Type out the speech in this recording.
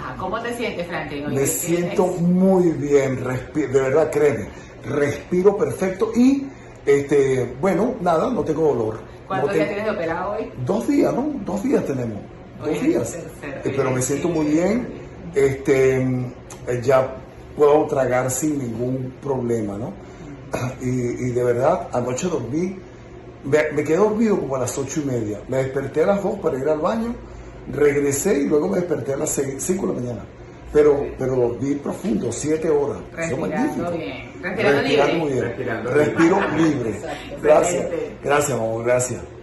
Ajá, ¿cómo te sientes, Franklin? Hoy Me que siento tienes- muy bien, de verdad, créeme, respiro perfecto y, bueno, nada, no tengo dolor. ¿Cuántos días tienes de operado hoy? 2 días, ¿no? 2 días tenemos, Hoy 2 es el días. tercero. Pero me siento muy bien, ya puedo tragar sin ningún problema, ¿no? Y de verdad, anoche dormí, me quedé dormido como a las 8:30, me desperté a las 2 para ir al baño, regresé y luego me desperté a las 5 de la mañana. Pero dormí profundo, 7 horas. Eso es Respirando magnífico. bien. Respirando libre. Muy bien. Respirando Respiro libre. libre. Exacto. Gracias. Excelente. Gracias, amor. Gracias.